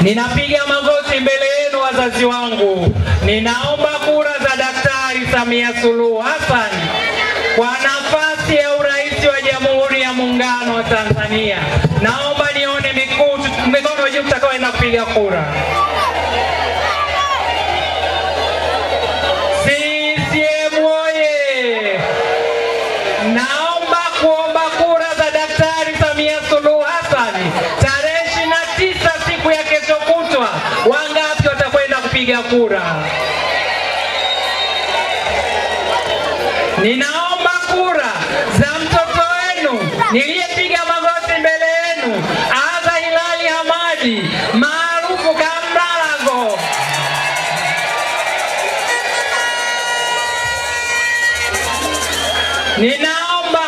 Ninapiga magoti mbele yenu wazazi wangu. Ninaomba kura za Daktari Samia Suluhu Hassan kwa nafasi ya urais wa Jamhuri ya Muungano wa Tanzania. Naomba nione mikono juu mtakaoenda kupiga kura. CCM oye! Naomba kuomba kura za Daktari Samia Suluhu Hassan tarehe 29 siku ya kesho kutwa. Wangapi watakwenda kupiga kura? Ninaomba kura za mtoto wenu niliyepiga magoti mbele yenu, Aza Hilali Hamadi maarufu Kamdalago. Ninaomba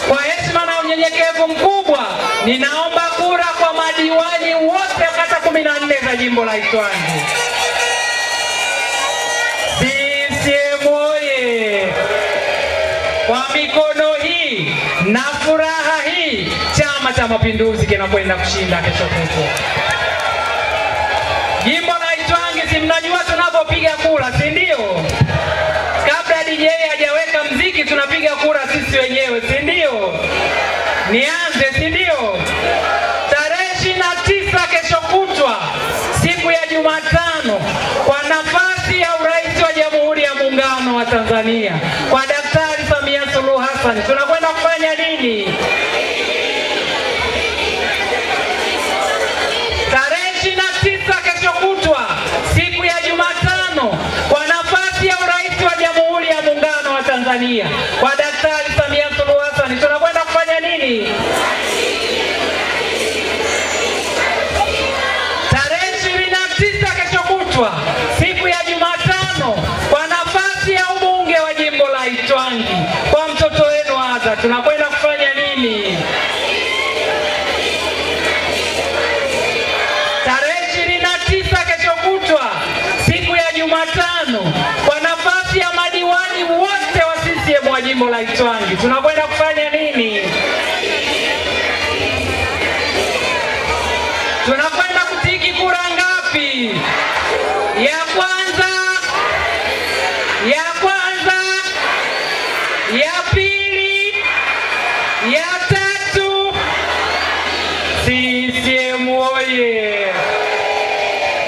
kwa heshima na unyenyekevu mkubwa, ninaomba kura kwa madiwani wote kata 14 za jimbo la Itwangi. CCM oye! Kwa mikono hii na furaha hii, Chama cha Mapinduzi kinakwenda kushinda kesho kutwa. Jimbo la Itwangi, si mnajua tunapopiga kura, si ndio? Kabla DJ hajaweka mziki tunapiga kura sisi wenyewe, si ndio? Nianze, si ndio? Tarehe 29 kesho kutwa, siku ya Jumatano, kwa nafasi ya urais wa Jamhuri ya Muungano wa Tanzania, kwa Daktari Samia Suluhu Hassan, tunakwenda kufanya nini? Tarehe 29 kesho kutwa, siku ya Jumatano, kwa nafasi ya urais wa Jamhuri ya Muungano wa Tanzania, kwa Daktari Samia Suluhu Hassan, tunakwenda kufanya nini? Tarehe 29 kesho kutwa, siku ya Jumatano, kwa nafasi ya ubunge wa jimbo la Itwangi, kwa mtoto wenu Aza, tunakwenda kufanya nini? Tarehe 29 kesho kutwa, siku ya Jumatano, kwa nafasi ya madiwani wote wa CCM wa jimbo la Itwangi, tunakwenda kufanya nini? Tunakwenda kutiki kura ngapi? Ya kwanza